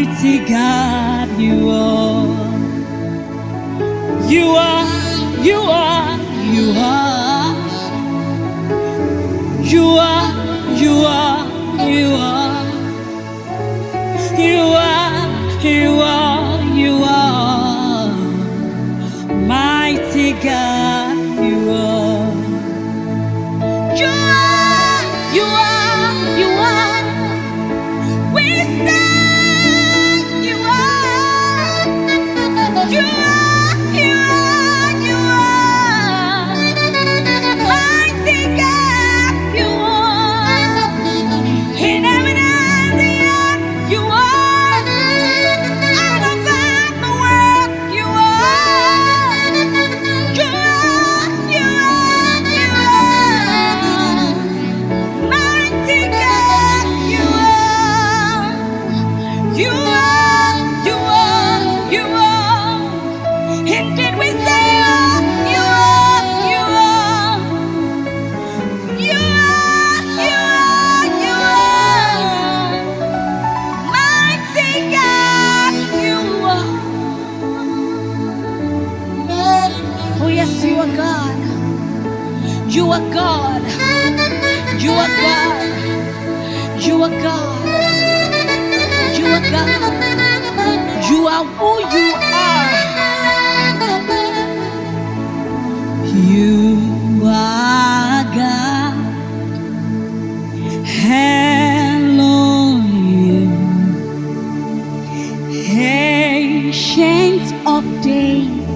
Mighty God, you are. You are, you are, you are. You are, you are, you are. You are, you are, you are. Mighty God, you are. You are, you are, you are. We say you are. You are, you are, you are. Mighty God, you are. In heaven and the earth, you are. Out of the world, you are. You are, you are, you are. Mighty God, you are. You are, you are, you are. Indeed we say you are, you are. You are, you are, you are. Mighty God, you are. Oh yes, you are God. You are God. You are God. You are God. You are God. You are who you are. You are God. Elohim, ancient of days,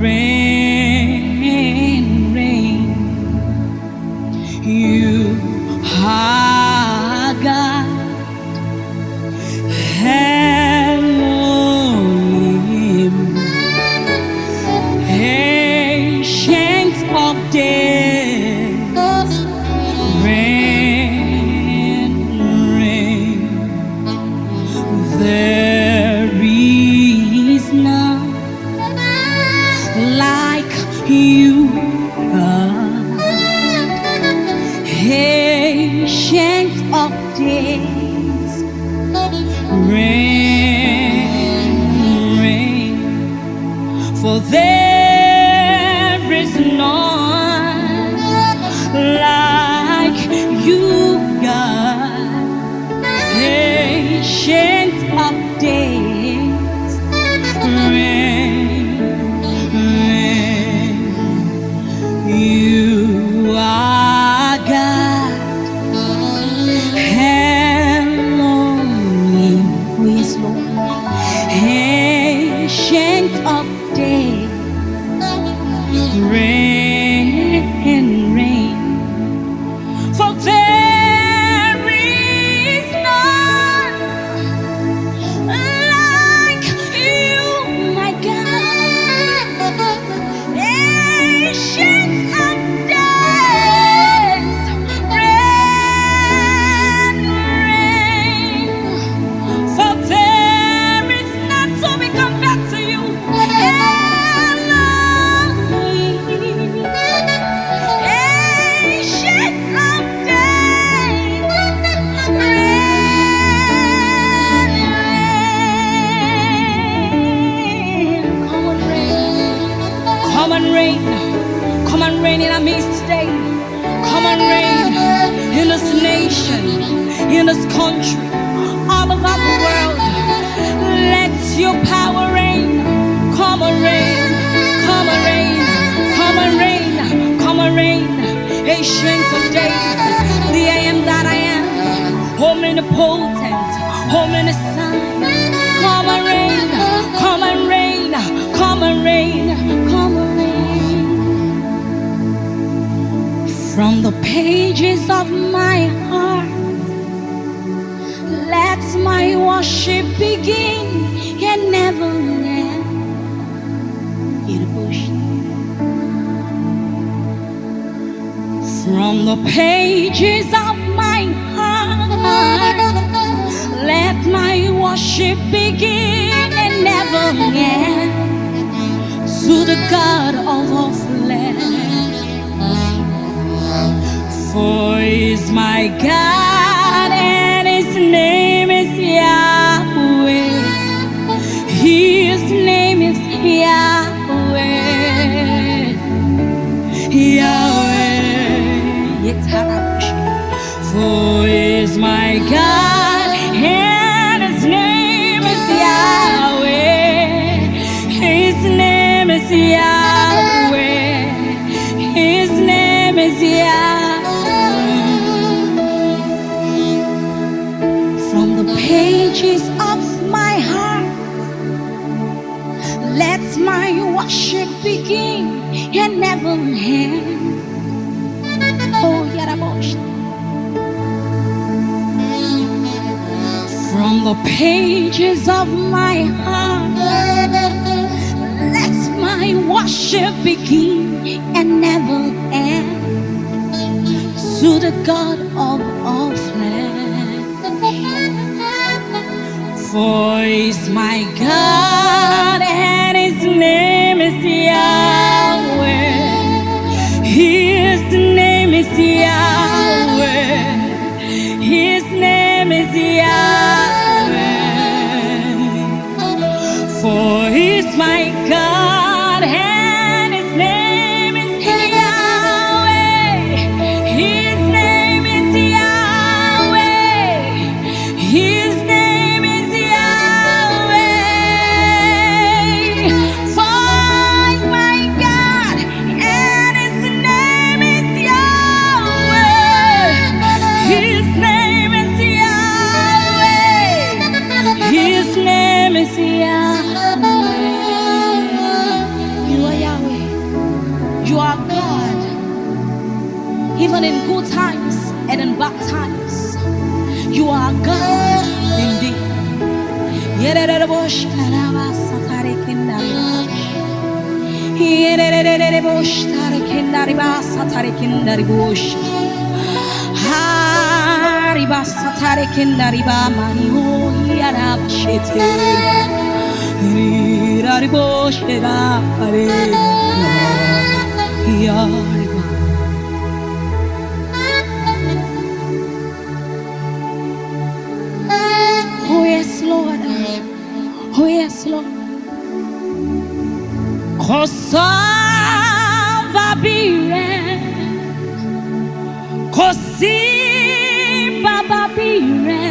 reign, reign. You are God. Elohim, ancient of days, reign, reign. There is none like you, God. Ancient of days, reign, reign. For there is none like you, God. Ancient of days, reign, reign. You are God. Elohim, who is Lord, ancient of days, reign, reign. For there is none like you, my God. Ancient of days, reign, reign. For there is none to be compared to you. Elohim, ancient of days, reign, reign. Come and reign. Come and reign in our midst today. Come and reign in this nation, in this country, all over the world. Let your power reign. Come and reign. Come and reign. Come and reign. Come and reign. Ancient of days, the I am that I am, omnipotent, omniscient. Come and reign. Come and reign. Come and reign. Come and reign. From the pages of my heart, let my worship begin and never end. From the pages of my heart, let my worship begin and never end. To the God of all flesh, for He is my God and His name is Yahweh. pages of my heart, let my worship begin and never end. Oh, Yarabosh. From the pages of my heart, let my worship begin and never end. To the God of all flesh, for He's my God and His name is Yahweh. His name is Yahweh. His name is Yahweh. For He's my God and His name is Yahweh. His name is Yahweh. His name is Yahweh. For He's my God and His name is Yahweh. His name is Yahweh. His name is Yahweh. You are Yahweh. You are God. Even in good times and in bad times, you are God indeed. Oh yes, Lord. Oh yes, Lord. Kosava bire, kosi baba bire,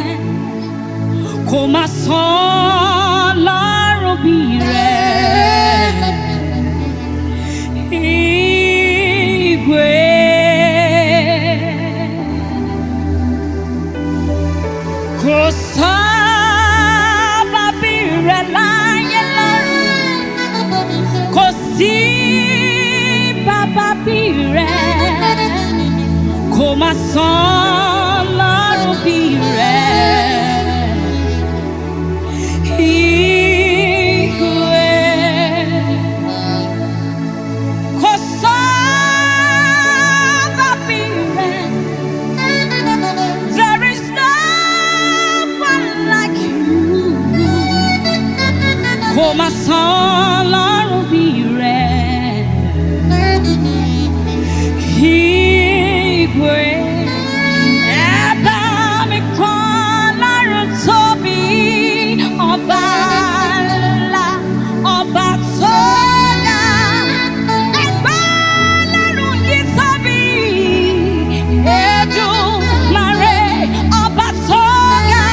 komason laro bire, igwe. Kosava bire la yela, kosi baba bire, komason laro bire, igwe. Kosava bire, there is no one like you. Komason laro bire, igwe. Eba mi kon laro Tope, ọba ńlá, ọba tó ga. Ẹgbẹ́ lọ́run yìí tóbi, Èdùmàrè, ọba tó ga.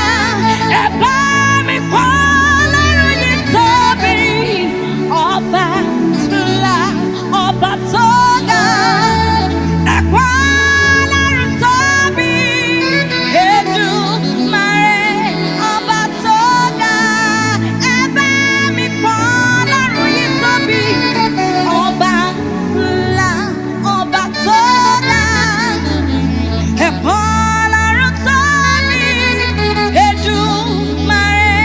Ẹgbẹ́ mi kon lọ́run yìí tóbi, ọba ńlá, ọba tó ga. Ẹgbẹ́ lọ́run tóbi, Èdùmàrè, ọba tó ga. Ẹgbẹ́ mi kon lọ́run yìí tóbi, ọba ńlá, ọba tó ga. Ẹgbẹ́ lọ́run tóbi, Èdùmàrè,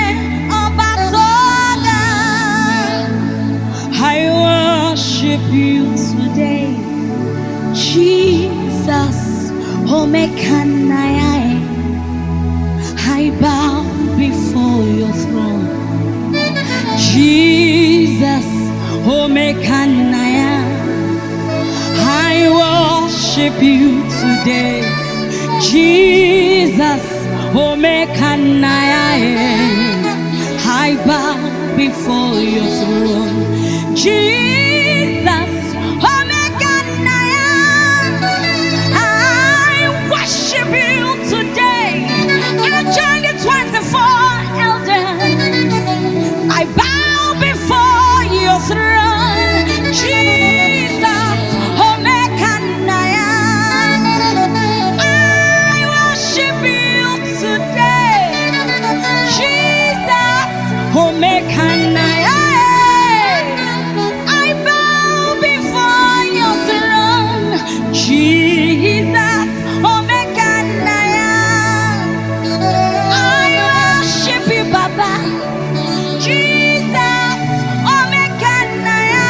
ọba tó ga. I worship you today, Jesus. Omekanaya, I bow before your throne, Jesus. Omekanaya, I worship you today, Jesus. Omekanaya, I bow before your throne, Jesus. Omekanaya, I worship you today. I join the 24 elders. I bow before your throne, Jesus. Omekanaya, I worship you today. Omekanaya. I bow before your throne, Jesus. Omekanaya. I worship you, Baba. Jesus. Omekanaya.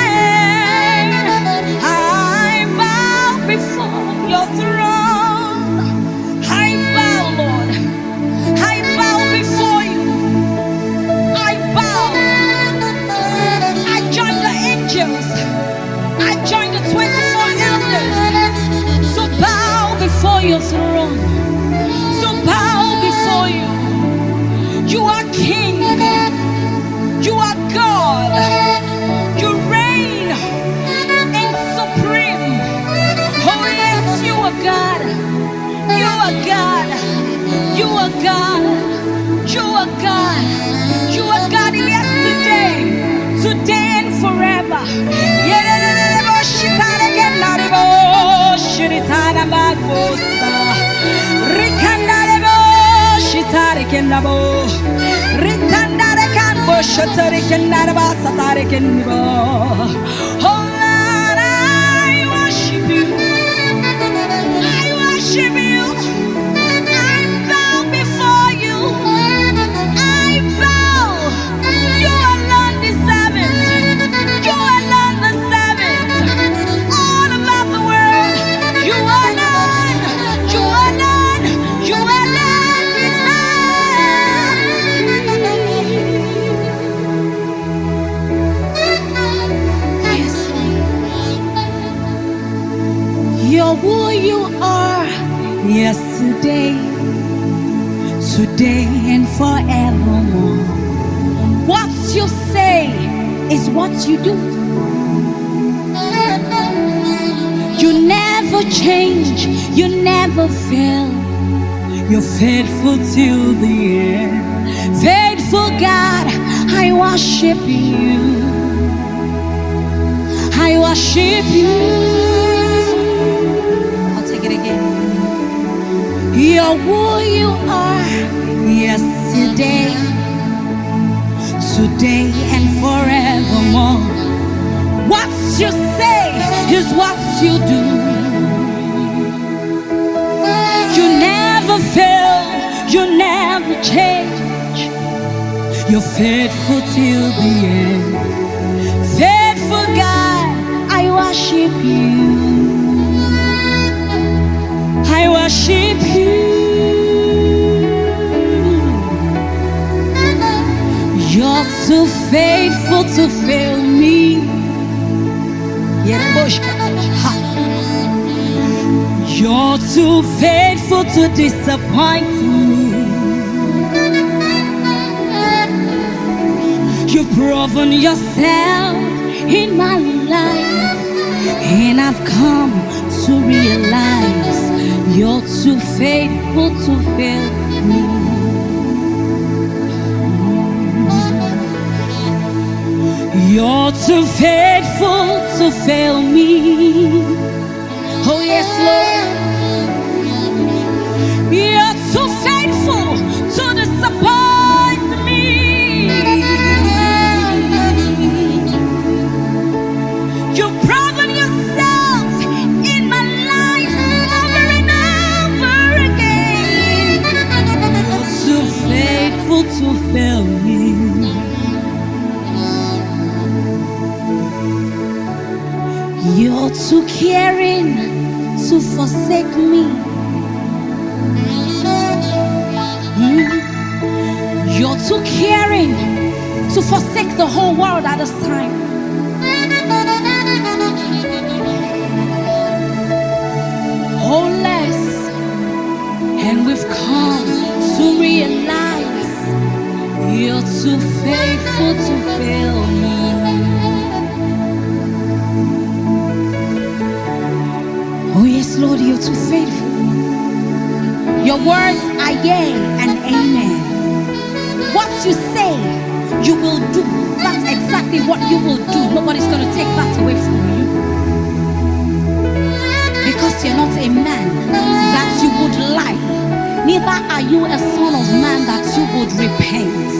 I bow before your throne. I bow, Lord. I bow before you. I bow. I join the angels. I join the 24 elders. So bow before your throne. So bow before you. You are King. You are God. You reign and supreme. Oh yes, you are God. You are God. You are God. You are God. You are God yesterday, today, and forever. Oh Lord, I worship you. I worship you. I bow before you. I bow. You alone deserve it. You alone deserve it. All about the world. You alone. You alone. You alone deserve it. Yes, you're who you are. Yesterday, today, and forevermore. What you say is what you do. You never change, you never fail. You're faithful till the end. Faithful God, I worship you. I worship you. I'll take it again. You're who you are. Yesterday, today, and forevermore. What you say is what you do. You never fail, you never change. You're faithful till the end. Faithful God, I worship you. I worship you. You're too faithful to fail me. You're too faithful to disappoint me. You've proven yourself in my life, and I've come to realize you're too faithful to fail me. You're too faithful to fail me. Oh yes, Lord. You're too faithful to disappoint me. You've proven yourself in my life over and over again. You're too faithful to fail me. You're too caring to forsake me. You're too caring to forsake the whole world at this time. Wholeness, and we've come to realize you're too faithful to fail me. Oh yes, Lord, you're too faithful. Your words are yea and amen. What you say, you will do. That's exactly what you will do. Nobody's going to take that away from you. Because you're not a man that you would lie. Neither are you a son of man that you would repent.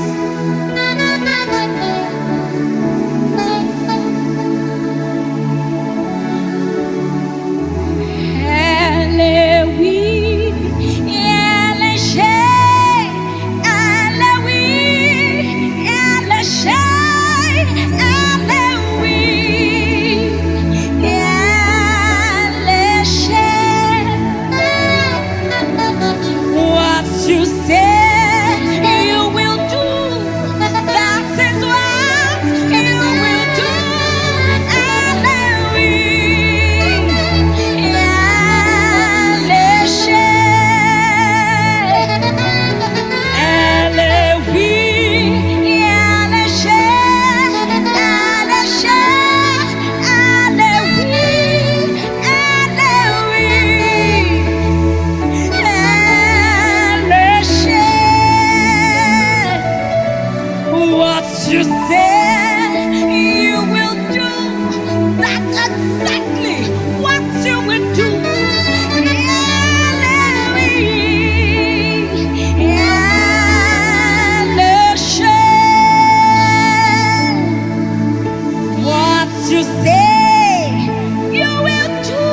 What you said you will do, that's exactly what you will do. What you say you will do,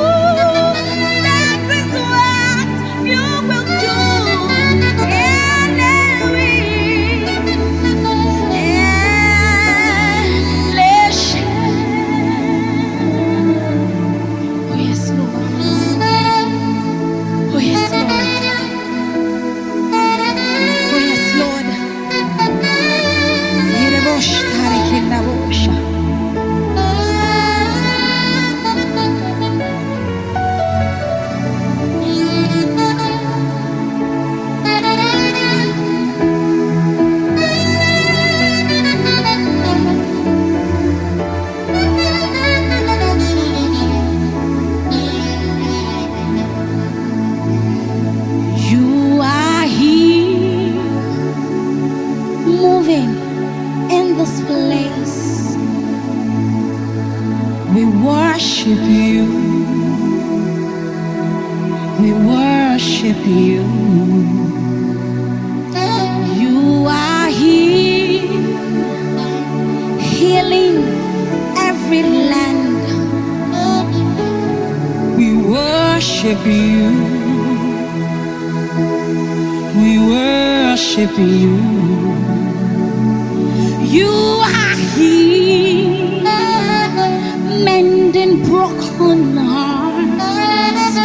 that is what you will do. Oh yes, Lord. Oh yes, Lord. Oh yes, Lord. Yerebosh tarekendabosha. You are here, moving in this place. We worship you. We worship you. You are here, healing every land. We worship you. We worship you. You are here, mending broken hearts.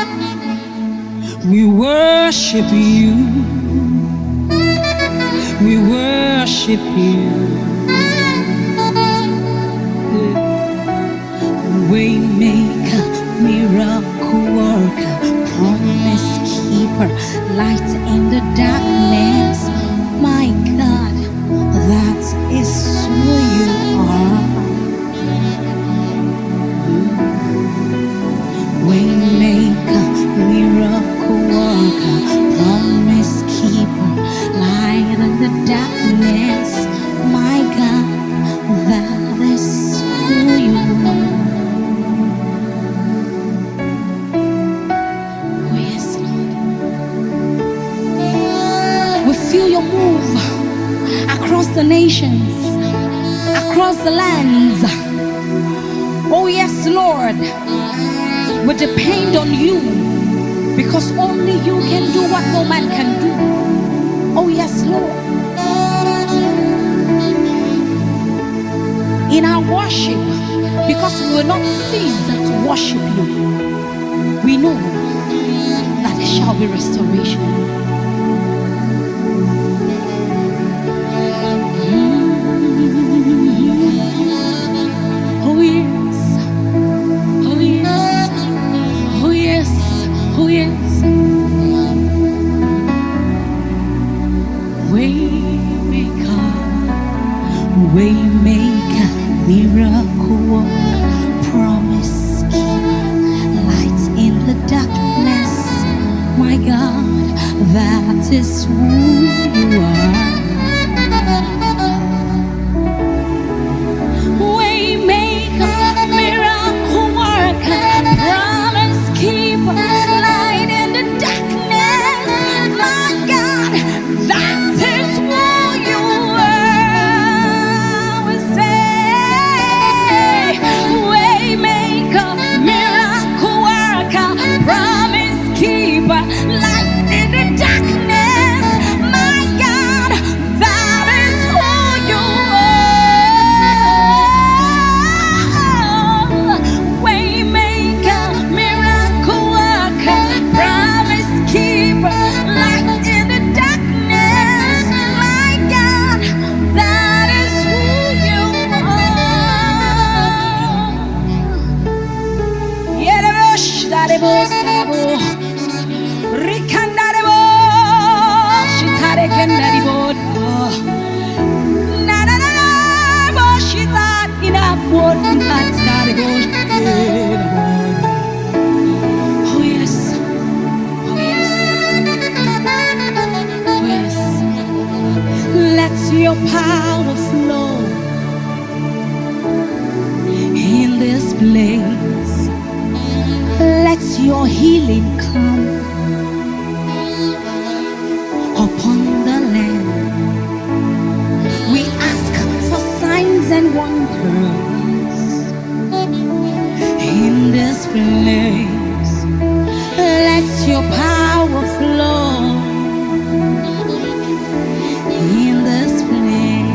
We worship you. We worship you. Waymaker, miracle worker, promise keeper, light in the darkness. My God, that is who you are. Waymaker, miracle worker, promise keeper, light in the darkness. My God, that is who you are. Oh yes, Lord. We feel your move across the nations, across the lands. Oh yes, Lord. We depend on you because only you can do what no man can do. Oh yes, Lord. In our worship, because we will not cease to worship you, we know that there shall be restoration. Oh yes, oh yes, oh yes, oh yes. Waymaker, waymaker, miracle worker, promise keeper, light in the darkness. My God, that is who you are. Waymaker, miracle worker, promise keeper, light in the darkness. My God, that is who you are. We say, waymaker, miracle worker, promise keeper, light in the darkness. My God, that is who you are. Waymaker, miracle worker, promise keeper, light in the darkness. My God, that is who you are. Yererosh darebo sabo, rikandarebo, shitare kendarebo, na na na bo shitar inabot katarebo. Oh yes, oh yes, oh yes. Let your power flow. healing come upon the land. We ask for signs and wonders in this place. Let your power flow in this place.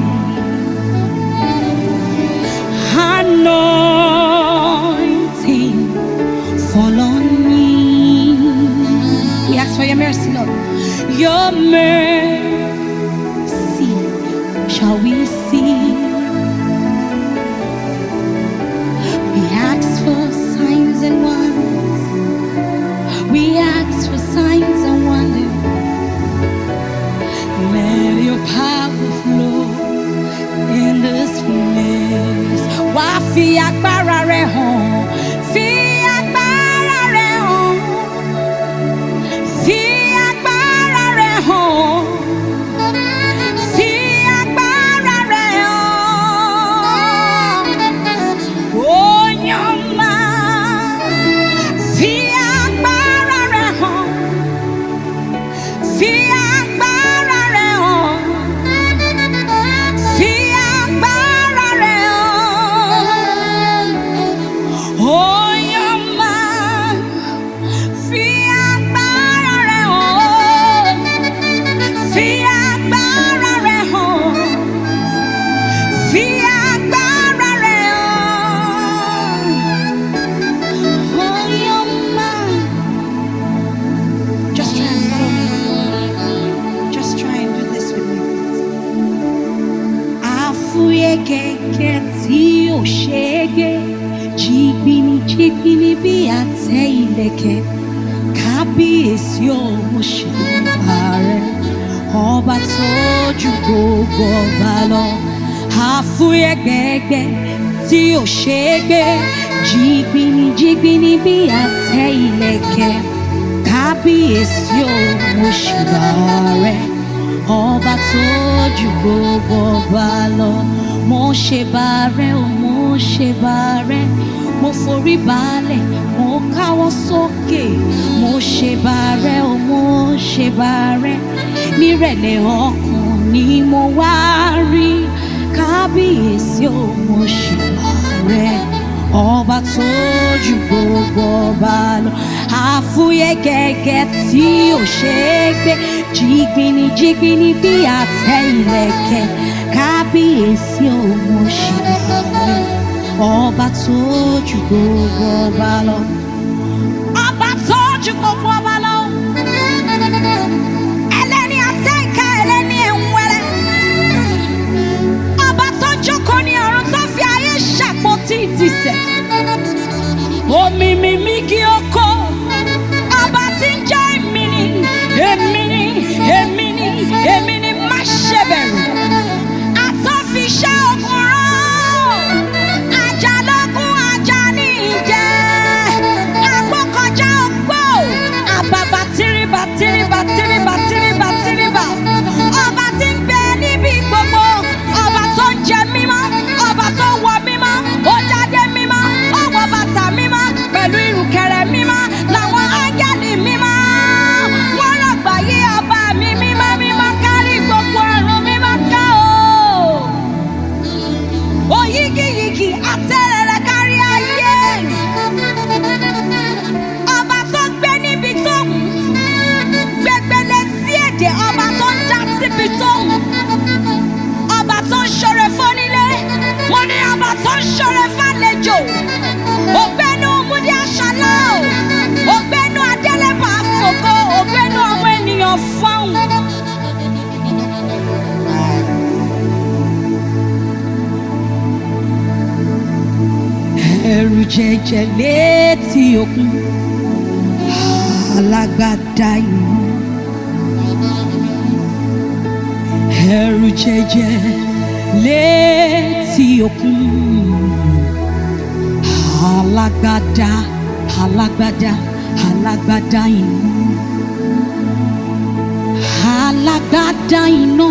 Anointing fall on me. We ask for your mercy, Lord. Your mercy shall we see. We ask for signs and wonders. We ask for signs and wonders. Let your power flow in this place. Wá fi agbára rẹ̀ hàn. Fi agbára rẹ̀ hàn. Fi agbára rẹ̀ hàn. Fi agbára rẹ̀ hàn. Onyama. Fi agbára rẹ̀ hàn. Fi agbára rẹ̀ hàn. Fi agbára rẹ̀ hàn. Onyama. Fi agbára rẹ̀ hàn. Fi agbára rẹ̀ hàn. Fi agbára rẹ̀ hàn. Onyama. Just try and follow me. Just try and do this with me. Afuye kẹ̀kẹ́ tí ò ṣe é gé, jìgbìnì bí àtẹ ìlẹ̀kẹ̀. Kábíyèsí o, mo ṣe ààrẹ, ọba tó ju gbogbo ọba lọ. Afuye kẹ̀kẹ́ tí ò ṣe é gbé, jìgbìnì bí àtẹ ìlẹ̀kẹ̀. Kábíyèsí o, mo ṣe ààrẹ, ọba tó ju gbogbo ọba lọ. Mo ṣe bàárẹ̀ o, mo ṣe bàárẹ̀, mo forí balẹ̀, mo káwọ́ sókè. Mo ṣe bàárẹ̀ o, mo ṣe bàárẹ̀, nírẹ̀lẹ̀ ọkàn ni mo wá rí. Kábíyèsí o, mo ṣe bàárẹ̀, ọba tó ju gbogbo ọba lọ. Àfúyẹ́ gẹ́gẹ́ tí ò ṣe é gbé, jìgbìnì bí àtẹ ìlẹ̀kẹ̀. Kábíyèsí o, mo ṣe bàárẹ̀, ọba tó ju gbogbo ọba lọ. Ọba tó ju gbogbo ọba lọ. Ẹlẹ́ni àtẹ ìka, ẹlẹ́ni ẹ̀wẹ̀rẹ̀. Ọba tó jókòó ní ọ̀run tó fi ayé ṣàpótí ìtìsẹ̀. Omi mímí kí ó kó. Ọba tí ń jẹ́ èmi ni, èmi ni, èmi ni, èmi ni, má ṣe bẹ̀rù. Àtọ́fiṣẹ́ ogun rán. Àjàlógún ajá ní ìjẹ́. Agbókọjá ògbó. Àbàbà tìrìbà tìrìbà tìrìbà tìrìbà tìrìbà. Ọba tí ń gbé níbi gbogbo. Ọba tó ń jẹ mímọ́. Ọba tó wọ mímọ́. Ó jáde mímọ́. Ó wọ bàtà mímọ́. Pẹ̀lú ìrùkẹ̀rẹ̀ mímọ́. Làwọn áńgẹ́lì mímọ́. Wọ́n rọ̀gbà yí ọba mi mímọ́ mímọ́ kárí gbogbo ọ̀run mímọ́ ká o. Oyígíyigì àtẹ̀rẹ̀rẹ̀ kárí ayé. Ọba tó gbé níbi tó wù. Gbẹgbẹlẹ sí èdè, ọba tó ń dá síbi tó wù. Ọba tó ń ṣoore fónílé. Mo ní ọba tó ń ṣoore fálejò. Ògbénu múdí àṣàlá o. Ògbénu adélébà fògo. Ògbénu àwọn ènìyàn fọ́hùn. Ẹ̀rù jẹjẹ létí òkun, alágbádá iná. Ẹ̀rù jẹjẹ létí òkun, alágbádá, alágbádá, alágbádá iná. Alágbádá iná,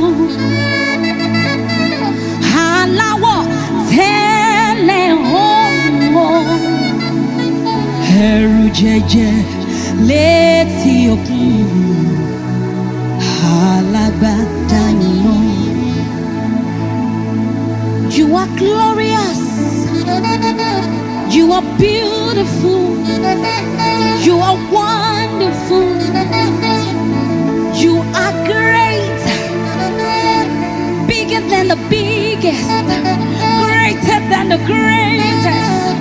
aláwọ̀ tẹ́lẹ̀ ọ̀hún. Ẹ̀rù jẹjẹ létí òkun alágbádá iná. You are glorious, you are beautiful, you are wonderful, you are great, bigger than the biggest, greater than the greatest,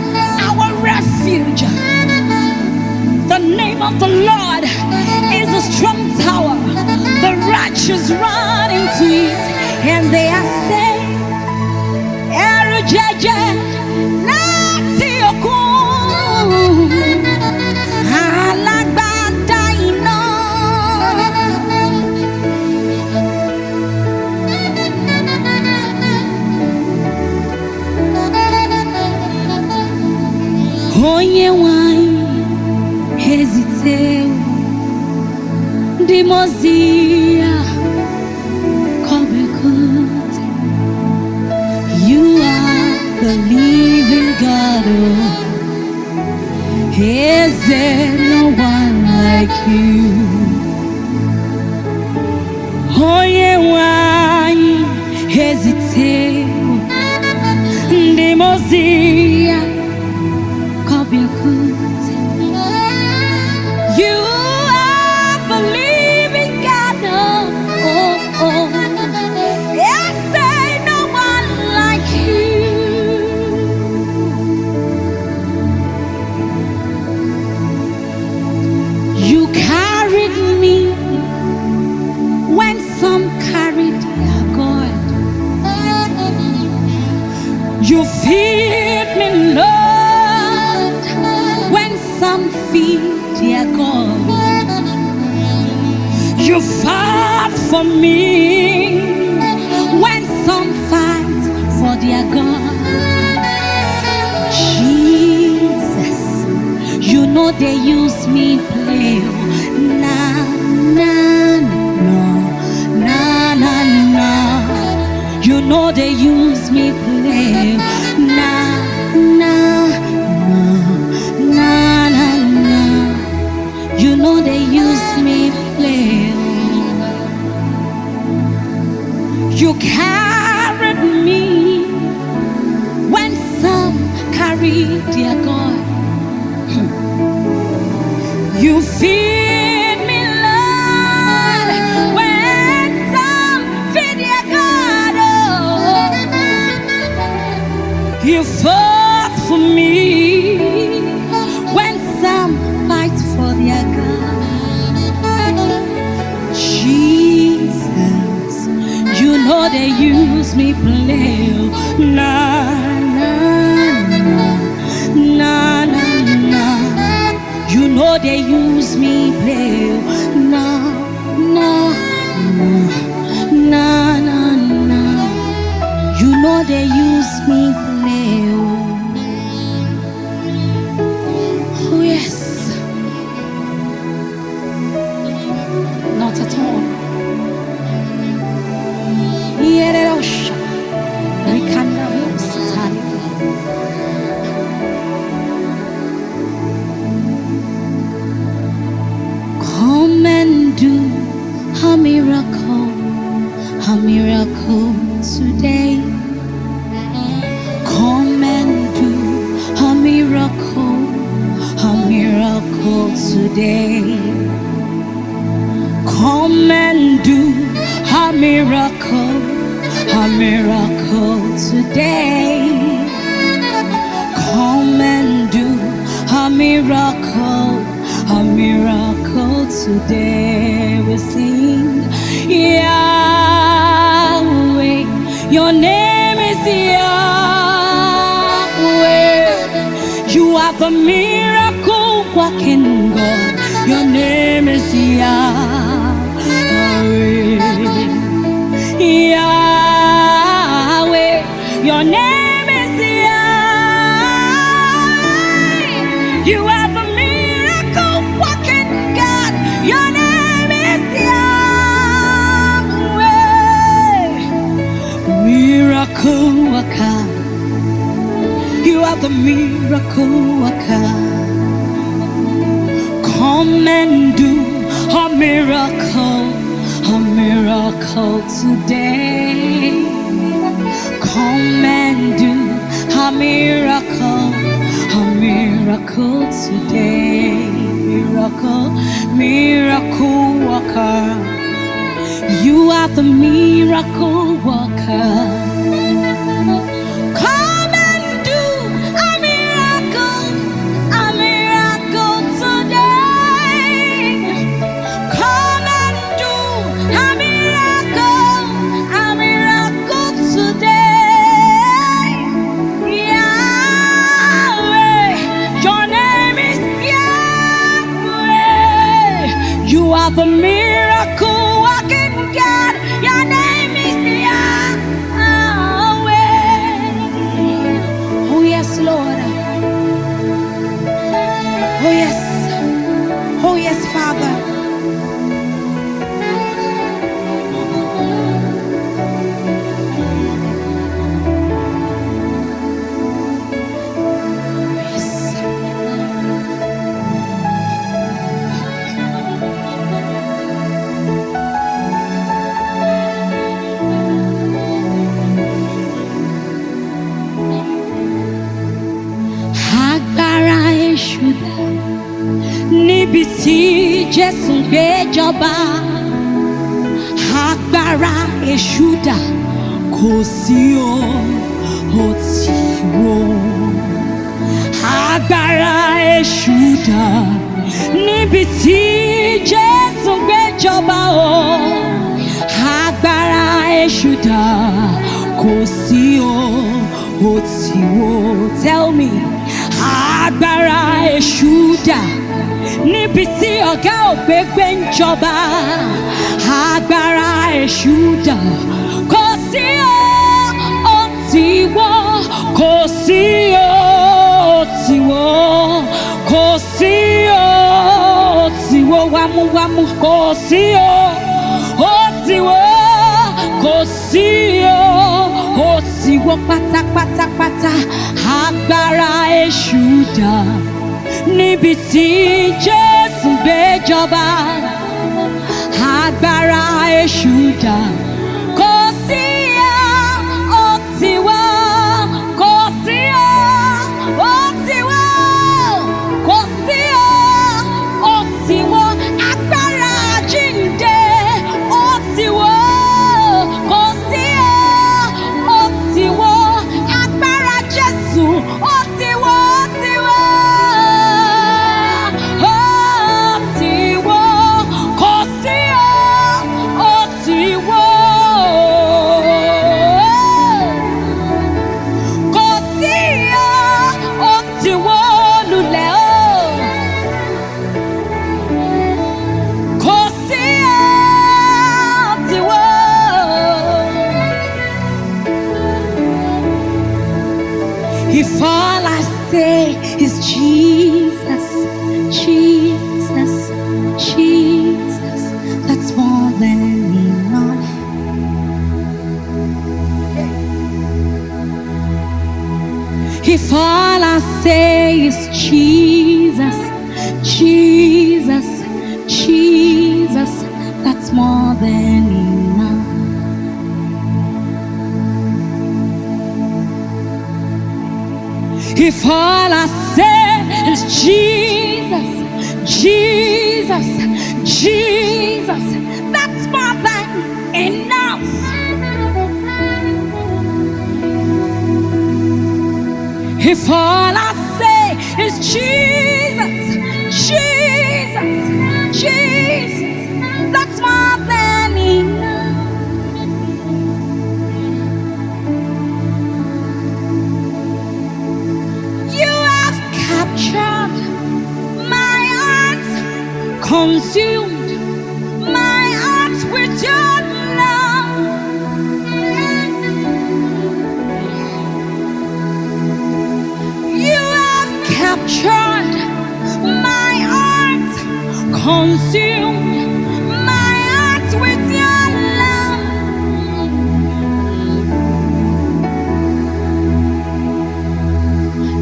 our refuge. The name of the Lord is a strong tower. The righteous run into it and they are saved. Ẹ̀rù jẹjẹ láti òkun alágbádá iná. Onye nwanyị hesitate Dimozia Kobekut. You are the living God. Oh, is there no one like you? Oh, yeah, why hesitate? Dimozia Kobekut. You are the living God. Oh, oh. Yes, ain't no one like you. You carried me when some carried their God. You feed me, Lord, when some feed their God. You fight for me when some fight for their God. Jesus, you know they use me play. Nah, nah, no, nah, nah, nah. You know they use me play. Nah, nah, no, nah, nah, nah. You know they use me play. You carried me when some carried their God. You feed me, Lord, when some feed their God. Oh, you fought for me when some fight for their God. Jesus, you know they use me play. Nah, nah, nah, nah, nah, nah. You know they use me play. Nah, nah, nah, nah, nah, nah. You know they use me play. Oh yes. Not at all. Yerosha, Rikanda Satani. Come and do a miracle today. Come and do a miracle today. Come and do a miracle today. Come and do a miracle today. We sing Yahweh, your name is Yahweh. You are the miracle working God. Your name is Yahweh. Yahweh, your name is Yahweh. You are the miracle working God. Your name is Yahweh. Miracle worker. You are the miracle worker. Come and do a miracle today. Come and do a miracle today. Miracle worker. You are the miracle worker. Come and do a miracle today. Come and do a miracle today. Yahweh, your name is Yahweh. You are the miracle working God. Your name is Yahweh. Oh yes, Lord. Oh yes. Oh yes, Father. Agbára èṣù dà níbi tí Jésù gbé jọba. Agbára èṣù dà kò sí o, ó ti wó. Agbára èṣù dà níbi tí Jésù gbé jọba o. Agbára èṣù dà kò sí o, ó ti wó. Tell me. Agbára èṣù dà níbi tí ọ̀gá ògbégbé ń jọba. Agbára èṣù dà kò sí o, ó ti wó. Kò sí o, ó ti wó. Kò sí o, ó ti wó. Wámúwámú kò sí o, ó ti wó. Kò sí o, ó ti wó pátápátápátá. Agbára èṣù dà níbi tí Jésù gbé jọba. Agbára èṣù dà kò sí o, ó ti wó. Kò sí o, ó ti wó. Kò sí o, ó ti wó. Agbára àjíǹde ó ti wó. Kò sí o, ó ti wó. Agbára Jésù ó ti wó, ó ti wó. Ó ti wó. Kò sí o, ó ti wó. Kò sí o, ó ti wó lulẹ̀ o. Kò sí o, ó ti wó. If all I say is Jesus, Jesus, Jesus, that's more than enough. If all I say is Jesus, Jesus, Jesus, that's more than enough. If all I say is Jesus, Jesus, Jesus, that's more than enough. If all I say is Jesus, Jesus, Jesus, that's more than enough. You have captured my heart, consumed my heart with your love. You have captured my heart, consumed my heart with your love.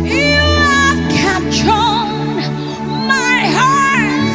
You have captured my heart,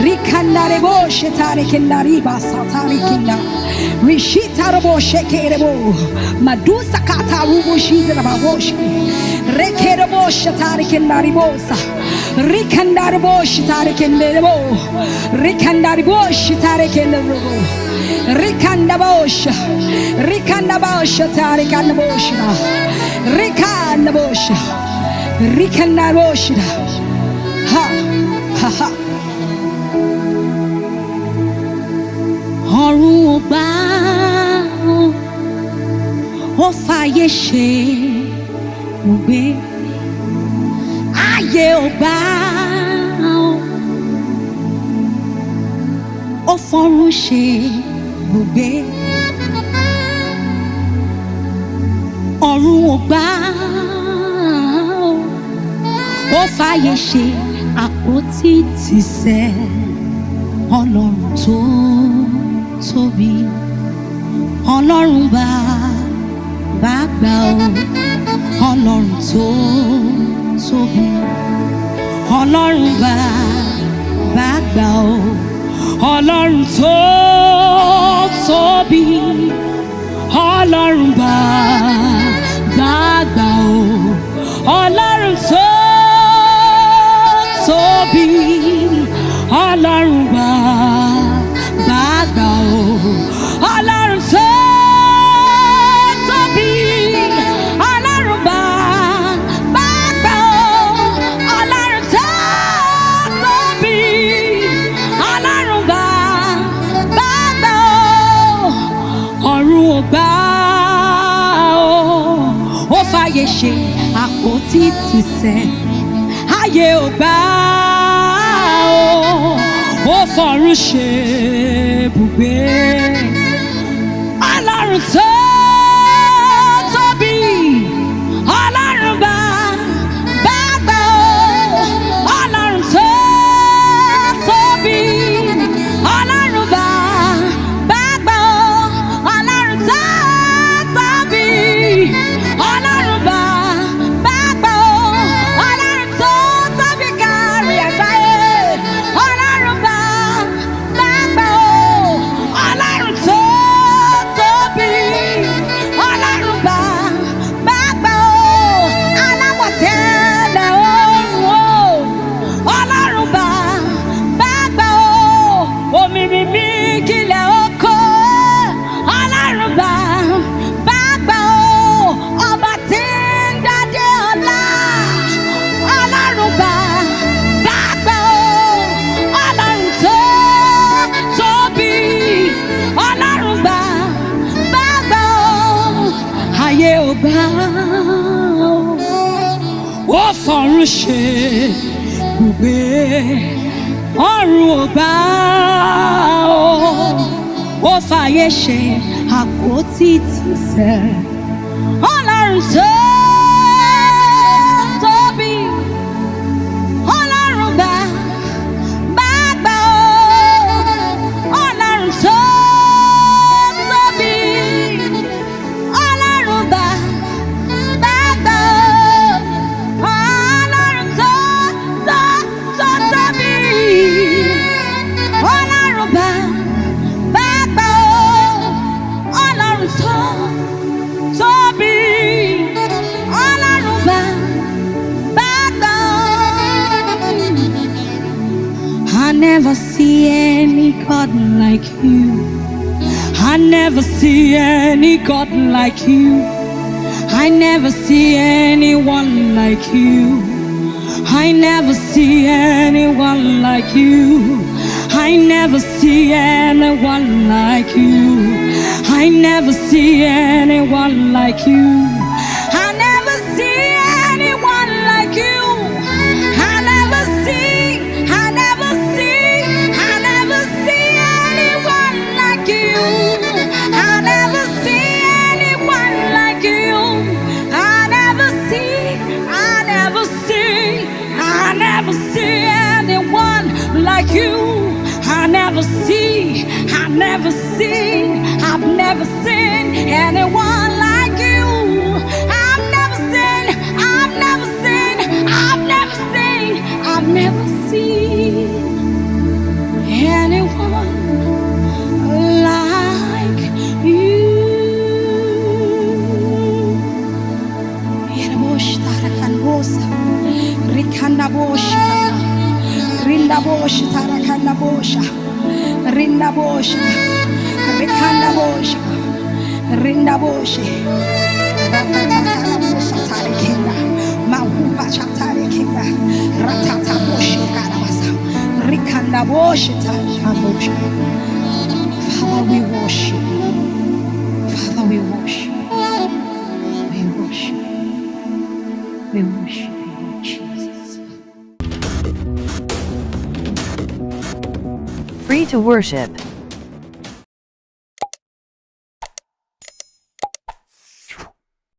Rikandarebo shetare kendariba satari kinda. Rishitarabo shekerebo. Madusa kata rubo shidrababoshi. Rekerebo shetare kendaribosa. Rikandarebo shetare kenderebo. Rikandarebo shetare kenderebo. Rikandabosha. Rikandabosha tare kandabosha. Rikandabosha. Rikandabosha. Ha ha ha. Ọ̀run ò gbà ó fàyè ṣe ibùgbé. Ayé ò gbà ó fọ̀run ṣe ibùgbé. Ọ̀run ò gbà ó fàyè ṣe àpótí tìsẹ̀ Ọlọ́run tó tóbi. Ọlọ́run bá gbà ó. Ọlọ́run tó tóbi. Ọlọ́run bá gbà ó. Ọlọ́run tó tóbi. Ọlọ́run bá gbà ó. Ọlọ́run tó tóbi. Ọlọ́run bá gbà ó. Ọlọ́run tó tóbi. Ọlọ́run bá gbà ó. Ọlọ́run tó tóbi. Ọlọ́run bá gbà ó. Ọ̀run ò gbà ó. Ó fàyè ṣe àpótí tìsẹ̀. Ayé ò gbà ó. Ó fọ̀run ṣe ibùgbé. Ọlọ́run tó tóbi. Ọlọ́run bá gbà ó. Ọlọ́run tó tóbi. Ọlọ́run bá gbà ó. Ọlọ́run tó tóbi. Ọlọ́run bá gbà ó. Ọlọ́run tó tóbi kárí àgbáyé. Ọlọ́run bá gbà ó. Ọlọ́run tó tóbi. Ọlọ́run bá gbà ó. Aláwọ̀ tẹ́lẹ̀ oòrùn o. Ọlọ́run bá gbà ó. Òmìmì kílẹ̀ oko. Ọlọ́run bá gbà ó. Ọba tí ń dádé ọlá. Ọlọ́run bá gbà ó. Ọlọ́run tó tóbi. Ọlọ́run bá gbà ó. Ayé ò gbà ó. Ó fọ̀run ṣe ibùgbé. Ọ̀run ò gbà ó. Ó fàyè ṣe àpótí tìsẹ̀. Ọlọ́run tó tóbi. Ọlọ́run bá gbà ó. Ọlọ́run tó tóbi. Ọlọ́run bá gbà ó. Ọlọ́run tó tóbi. Ọlọ́run bá gbà ó. Ọlọ́run tó tóbi. Ọlọ́run bá gbà ó. I never see any God like you. I never see any God like you. I never see anyone like you. I never see anyone like you. I never see anyone like you. I never see anyone like you. I never see anyone like you. I never see, I never see, I never see anyone like you. I never see anyone like you. I never see, I never see, I never see anyone like you. I never see, I never seen, I've never seen anyone like you. I've never seen, I've never seen, I've never seen, I've never seen. Rinda bosha tarakanda bosha. Rinda bosha. Rikanda bosha. Rinda bosha. Ratatata bosha tarekinda. Mahupa chatarekinda. Ratata bosha karabasa. Rikanda bosha tarekanda bosha. Father, we worship you. Father, we worship you. We worship you. We worship you, Lord Jesus. Free to worship.